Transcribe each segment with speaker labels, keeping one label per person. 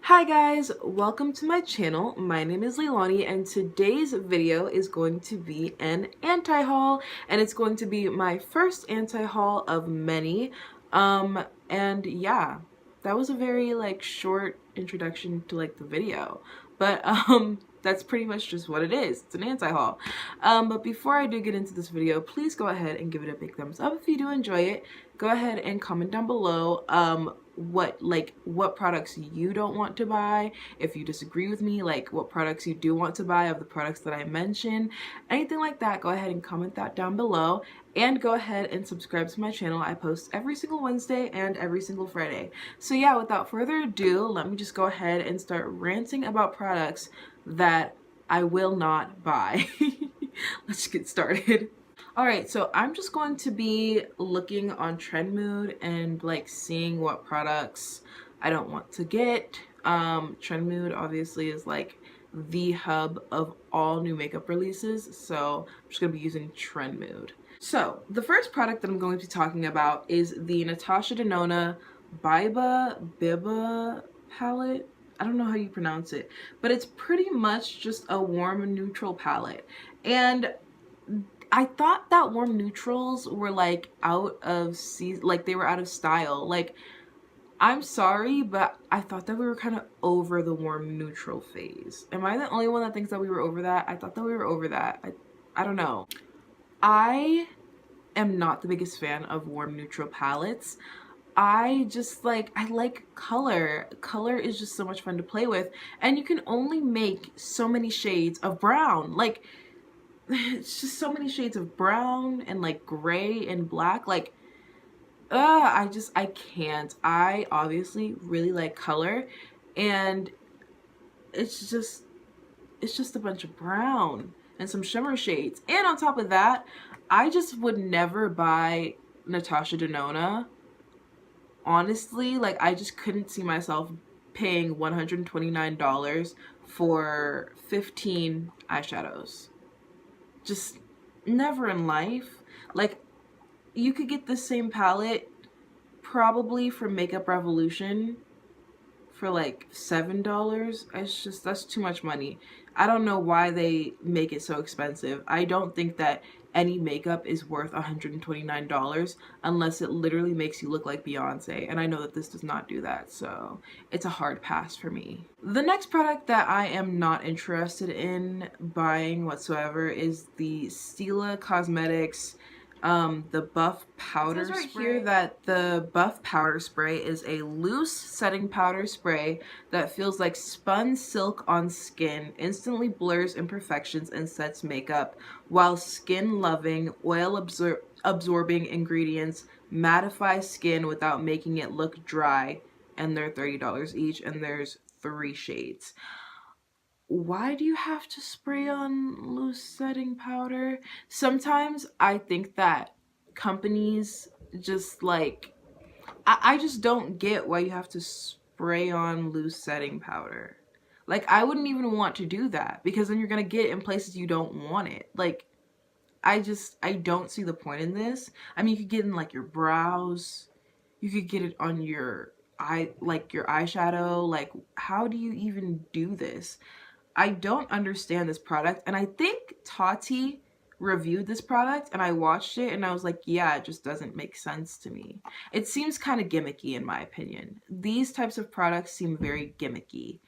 Speaker 1: Hi guys, welcome to my channel. My name is Leilani and today's video is going to be an anti-haul, and it's going to be my first anti-haul of many. And yeah, that was a very short introduction to the video, but that's pretty much just what it is. It's an anti-haul. But before I do get into this video, please go ahead and give it a big thumbs up if you do enjoy it. Go ahead and comment down below what products you don't want to buy. If you disagree with me, what products you do want to buy of the products that I mentioned, anything like that, go ahead and comment that down below, and go ahead and subscribe to my channel. I post every single Wednesday and every single Friday. So yeah, without further ado, let me just go ahead and start ranting about products that I will not buy. Let's get started. Alright, so I'm just going to be looking on Trendmood and seeing what products I don't want to get. Trendmood obviously is the hub of all new makeup releases, so I'm just going to be using Trendmood. So the first product that I'm going to be talking about is the Natasha Denona Biba palette. I don't know how you pronounce it, but it's pretty much just a warm neutral palette. And I thought that warm neutrals were out of season, they were out of style. I'm sorry, but I thought that we were kind of over the warm neutral phase. Am I the only one that thinks that we were over that? I thought that we were over that. I don't know. I am not the biggest fan of warm neutral palettes. I just I like color. Color is just so much fun to play with, and you can only make so many shades of brown. It's just so many shades of brown and gray and black. I can't. I obviously really like color, and it's just a bunch of brown and some shimmer shades. And on top of that, I just would never buy Natasha Denona. Honestly, I just couldn't see myself paying $129 for 15 eyeshadows. Just never in life. You could get the same palette probably from Makeup Revolution for $7. That's too much money. I don't know why they make it so expensive. I don't think that any makeup is worth $129 unless it literally makes you look like Beyonce, and I know that this does not do that, so it's a hard pass for me. The next product that I am not interested in buying whatsoever is the Stila Cosmetics the buff powder spray. It says right here that the buff powder spray is a loose setting powder spray that feels like spun silk on skin, instantly blurs imperfections and sets makeup, while skin loving, oil absorbing ingredients mattify skin without making it look dry. And they're $30 each, and there's 3 shades. Why do you have to spray on loose setting powder? Sometimes I think that companies just I just don't get why you have to spray on loose setting powder. I wouldn't even want to do that, because then you're gonna get it in places you don't want it. I don't see the point in this. I mean, you could get in your brows, you could get it on your your eyeshadow. How do you even do this? I don't understand this product, and I think Tarte reviewed this product and I watched it and I was like, yeah, it just doesn't make sense to me. It seems kind of gimmicky in my opinion. These types of products seem very gimmicky,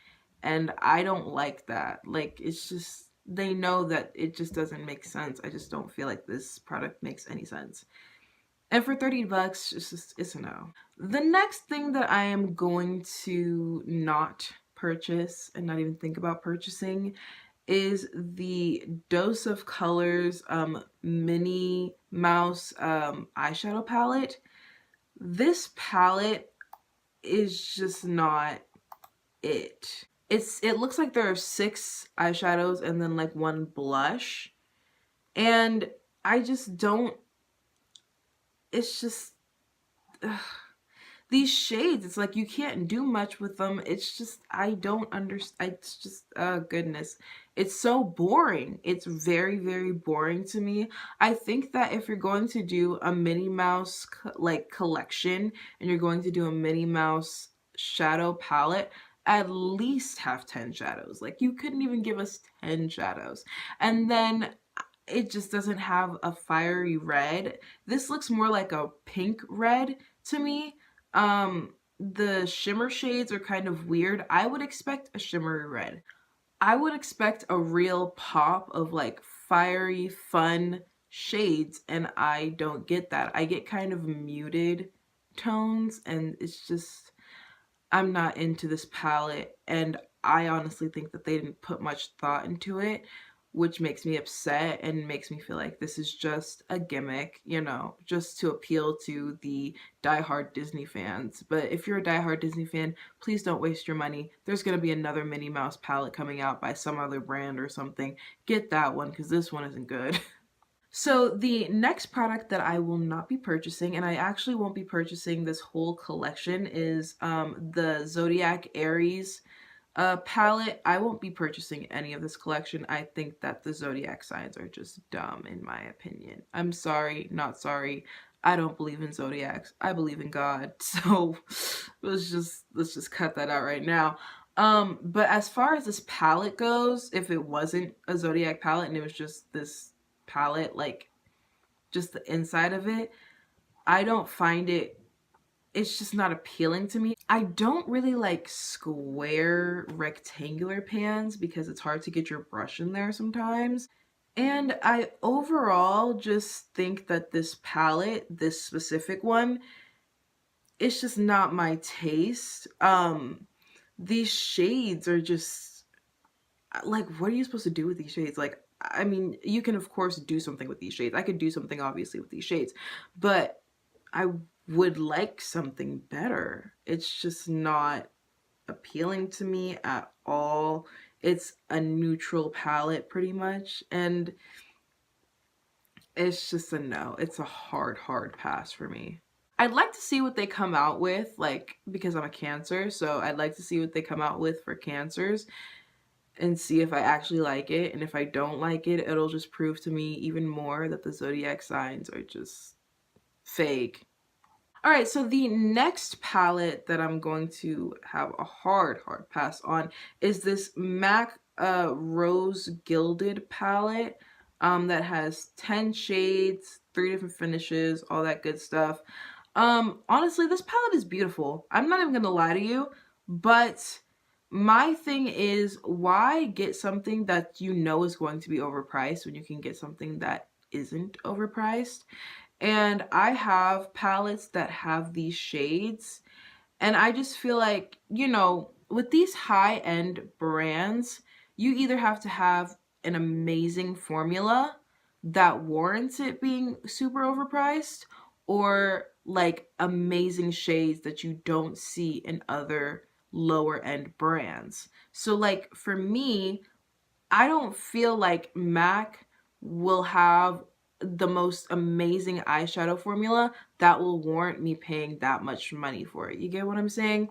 Speaker 1: and I don't like that. It's just, they know that it just doesn't make sense. I just don't feel like this product makes any sense. And for $30, it's a no. The next thing that I am going to not purchase and not even think about purchasing is the Dose of Colors Minnie Mouse eyeshadow palette. This palette is just not it. It looks like there are 6 eyeshadows and then 1 blush, and I just don't, it's just these shades, it's you can't do much with them. It's just, I don't understand. It's just, oh goodness, it's so boring. It's very, very boring to me. I think that if you're going to do a Minnie Mouse collection and you're going to do a Minnie Mouse shadow palette, at least have 10 shadows. Like, you couldn't even give us 10 shadows. And then it just doesn't have a fiery red. This looks more like a pink red to me. The shimmer shades are kind of weird. I would expect a shimmery red. I would expect a real pop of like fiery, fun shades, and I don't get that. I get kind of muted tones, and it's just, I'm not into this palette, and I honestly think that they didn't put much thought into it, which makes me upset and makes me feel like this is just a gimmick, you know, just to appeal to the diehard Disney fans. But if you're a diehard Disney fan, please don't waste your money. There's going to be another Minnie Mouse palette coming out by some other brand or something. Get that one, because this one isn't good. So the next product that I will not be purchasing, and I actually won't be purchasing this whole collection, is the Zodiac Aries palette. I won't be purchasing any of this collection. I think that the zodiac signs are just dumb, in my opinion. I'm sorry, not sorry. I don't believe in zodiacs. I believe in God. So let's just cut that out right now. But as far as this palette goes, if it wasn't a zodiac palette and it was just this palette, like just the inside of it, I don't find it, it's just not appealing to me. I don't really like square rectangular pans because it's hard to get your brush in there sometimes. And I overall just think that this palette, this specific one, it's just not my taste. These shades are just like, what are you supposed to do with these shades? Like, I mean, you can of course do something with these shades. I could do something obviously with these shades, but I would like something better. It's just not appealing to me at all. It's a neutral palette pretty much, and it's just a no. It's a hard pass for me. I'd like to see what they come out with, like, because I'm a Cancer, so I'd like to see what they come out with for Cancers and see if I actually like it. And if I don't like it, it'll just prove to me even more that the zodiac signs are just fake. All right, so the next palette that I'm going to have a hard pass on is this MAC Rose Gilded palette that has 10 shades, 3 different finishes, all that good stuff. Honestly, this palette is beautiful. I'm not even gonna lie to you, but my thing is, why get something that you know is going to be overpriced when you can get something that isn't overpriced? And I have palettes that have these shades, and I just feel like, you know, with these high-end brands, you either have to have an amazing formula that warrants it being super overpriced, or like amazing shades that you don't see in other lower end brands. So like for me, I don't feel like MAC will have the most amazing eyeshadow formula that will warrant me paying that much money for it. You get what I'm saying?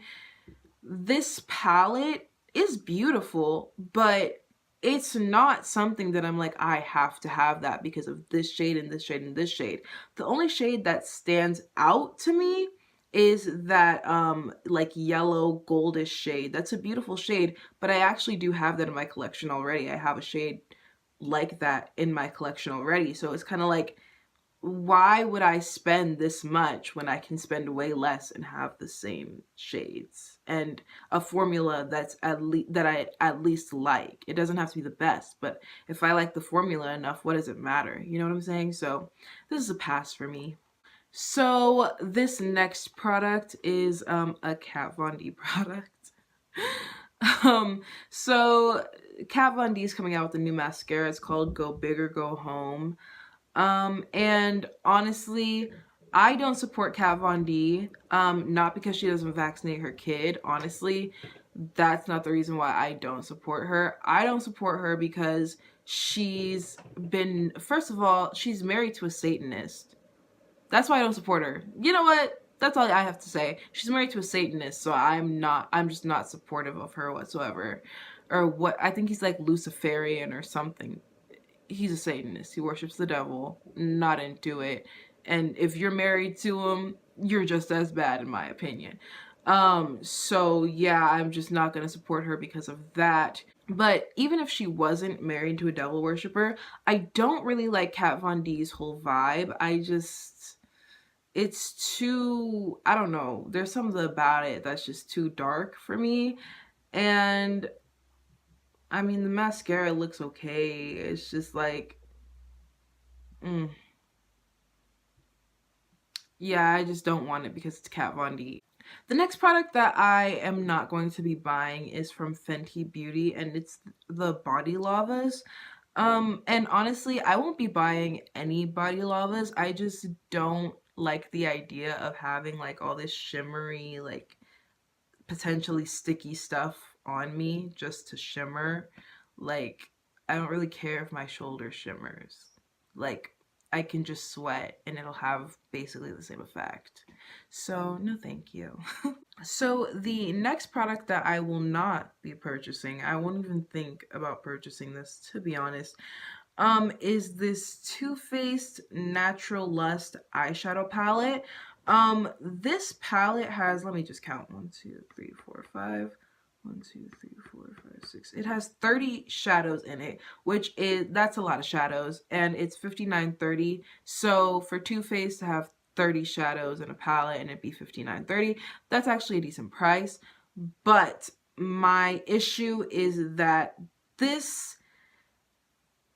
Speaker 1: This palette is beautiful, but it's not something that I'm like, I have to have that because of this shade and this shade and this shade. The only shade that stands out to me is that like yellow goldish shade. That's a beautiful shade, but I actually do have that in my collection already. I have a shade like that in my collection already. So it's kind of like, why would I spend this much when I can spend way less and have the same shades and a formula that's that I at least like? It doesn't have to be the best, but if I like the formula enough, what does it matter? You know what I'm saying? So this is a pass for me. So this next product is a Kat Von D product. So Kat Von D is coming out with a new mascara. It's called Go Big or Go Home. And honestly, I don't support Kat Von D, not because she doesn't vaccinate her kid. Honestly, that's not the reason why I don't support her. I don't support her because she's been, first of all, she's married to a Satanist. That's why I don't support her. You know what? That's all I have to say. She's married to a Satanist, so I'm just not supportive of her whatsoever. Or what, I think he's like Luciferian or something. He's a Satanist. He worships the devil. Not into it. And if you're married to him, you're just as bad, in my opinion. So yeah, I'm just not gonna support her because of that. But even if she wasn't married to a devil worshiper, I don't really like Kat Von D's whole vibe. It's too, I don't know, there's something about it that's just too dark for me. And I mean, the mascara looks okay. It's just like, mm, yeah, I just don't want it because it's Kat Von D. The next product that I am not going to be buying is from Fenty Beauty, and it's the Body Lavas. And honestly, I won't be buying any Body Lavas. I just don't like the idea of having like all this shimmery, like potentially sticky stuff on me just to shimmer. Like, I don't really care if my shoulder shimmers. Like, I can just sweat and it'll have basically the same effect. So, no thank you. So, the next product that I will not be purchasing, I won't even think about purchasing this to be honest, is this Too Faced Natural Lust eyeshadow palette. This palette has, let me just count, 1, 2, 3, 4, 5. 1, 2, 3, 4, 5, 6. It has 30 shadows in it, which is, that's a lot of shadows, and it's $59.30. So for Too Faced to have 30 shadows in a palette and it be $59.30, that's actually a decent price. But my issue is that this,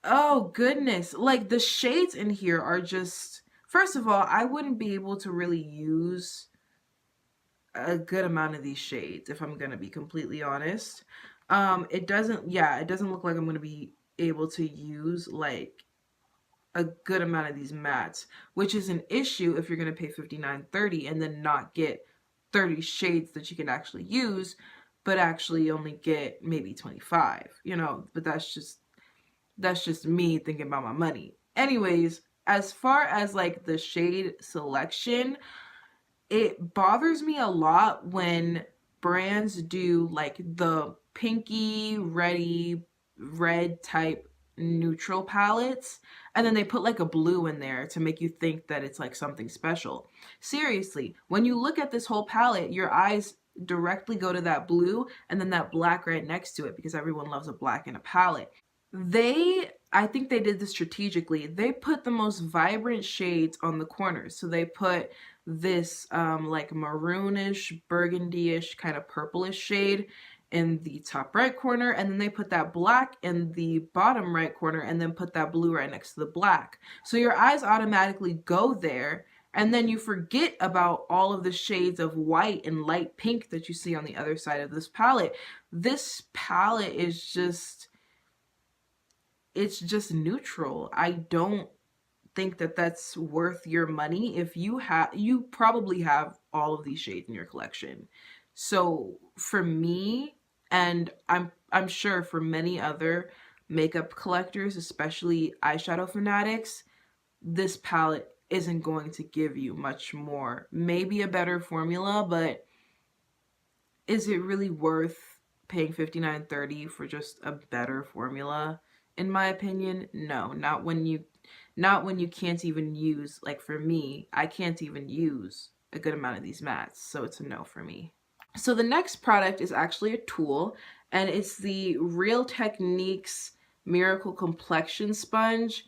Speaker 1: oh goodness, like the shades in here are just, first of all, I wouldn't be able to really use a good amount of these shades if I'm gonna be completely honest. It doesn't, yeah, it doesn't look like I'm gonna be able to use like a good amount of these mattes, which is an issue if you're gonna pay $59.30 and then not get 30 shades that you can actually use, but actually only get maybe 25, you know, but that's just me thinking about my money. Anyways, as far as like the shade selection, it bothers me a lot when brands do like the pinky, reddy, red type neutral palettes and then they put like a blue in there to make you think that it's like something special. Seriously, when you look at this whole palette, your eyes directly go to that blue and then that black right next to it because everyone loves a black in a palette. I think they did this strategically. They put the most vibrant shades on the corners. So they put this like maroonish, burgundy-ish, kind of purplish shade in the top right corner, and then they put that black in the bottom right corner, and then put that blue right next to the black. So your eyes automatically go there, and then you forget about all of the shades of white and light pink that you see on the other side of this palette. This palette is just, it's just neutral. I don't think that that's worth your money. If you have, you probably have all of these shades in your collection. So for me, and I'm sure for many other makeup collectors, especially eyeshadow fanatics, this palette isn't going to give you much more. Maybe a better formula, but is it really worth paying $59.30 for just a better formula? In my opinion, no. Not when you can't even use, like for me, I can't even use a good amount of these mattes, so it's a no for me. So the next product is actually a tool, and it's the Real Techniques Miracle Complexion Sponge.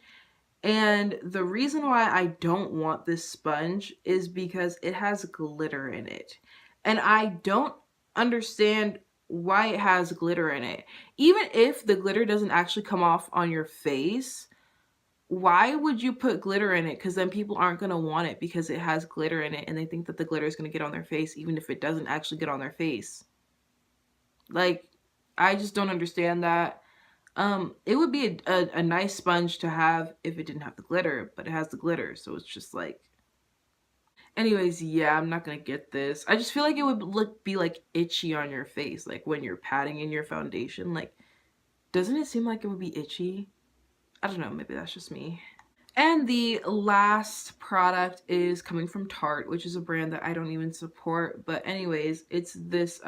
Speaker 1: And the reason why I don't want this sponge is because it has glitter in it. And I don't understand why it has glitter in it. Even if the glitter doesn't actually come off on your face, why would you put glitter in it? Because then people aren't going to want it because it has glitter in it and they think that the glitter is going to get on their face even if it doesn't actually get on their face. Like, I just don't understand that. It would be a nice sponge to have if it didn't have the glitter, but it has the glitter, so it's just like... Anyways, yeah, I'm not gonna get this. I just feel like it would be like itchy on your face, like when you're patting in your foundation. Like, doesn't it seem like it would be itchy? I don't know, maybe that's just me. And the last product is coming from Tarte, which is a brand that I don't even support. But anyways, it's this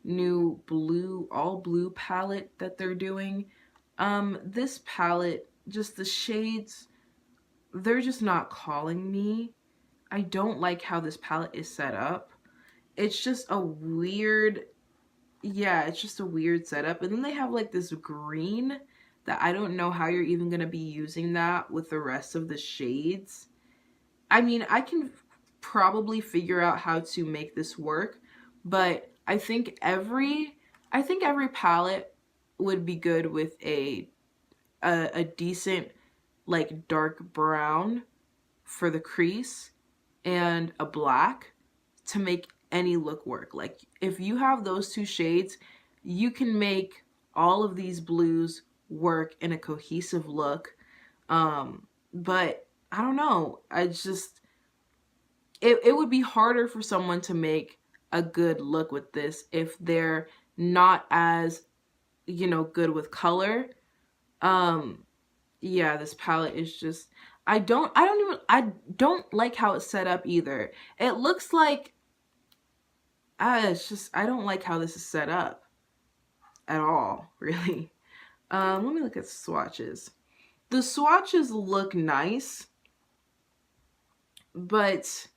Speaker 1: new blue, all blue palette that they're doing. This palette, just the shades, they're just not calling me. I don't like how this palette is set up. it's just a weird, yeah, it's just a weird setup. And then they have like this green that I don't know how you're even going to be using that with the rest of the shades. I mean, I can probably figure out how to make this work, but I think every palette would be good with a decent like dark brown for the crease and a black to make any look work. Like if you have those two shades, you can make all of these blues work in a cohesive look. But I don't know. I just it would be harder for someone to make a good look with this if they're not as, you know, good with color. Um yeah, this palette is just I don't like how it's set up either. It looks like it's just I don't like how this is set up at all, really. Let me look at swatches. The swatches look nice, but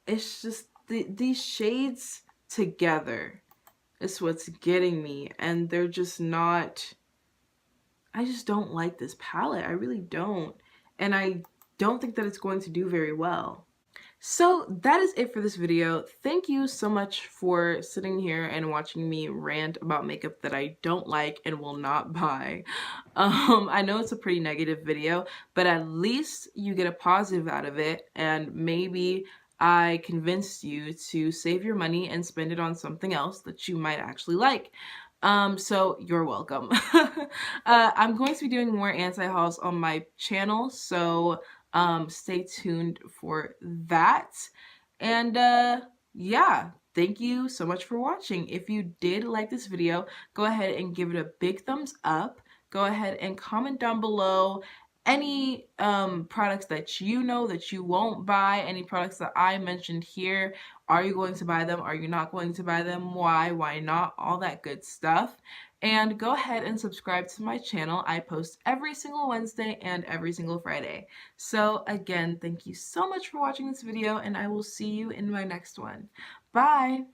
Speaker 1: it's just these shades together is what's getting me, and they're just not. I just don't like this palette. I really don't, and I don't think that it's going to do very well. So that is it for this video. Thank you so much for sitting here and watching me rant about makeup that I don't like and will not buy. I know it's a pretty negative video, but at least you get a positive out of it, and maybe I convinced you to save your money and spend it on something else that you might actually like. So you're welcome. I'm going to be doing more anti-hauls on my channel, so stay tuned for that. And yeah, thank you so much for watching. If you did like this video, go ahead and give it a big thumbs up. Go ahead and comment down below any products that you know that you won't buy, any products that I mentioned here. Are you going to buy them? Are you not going to buy them? Why not? All that good stuff. And go ahead and subscribe to my channel. I post every single Wednesday and every single Friday. So again, thank you so much for watching this video, and I will see you in my next one. Bye!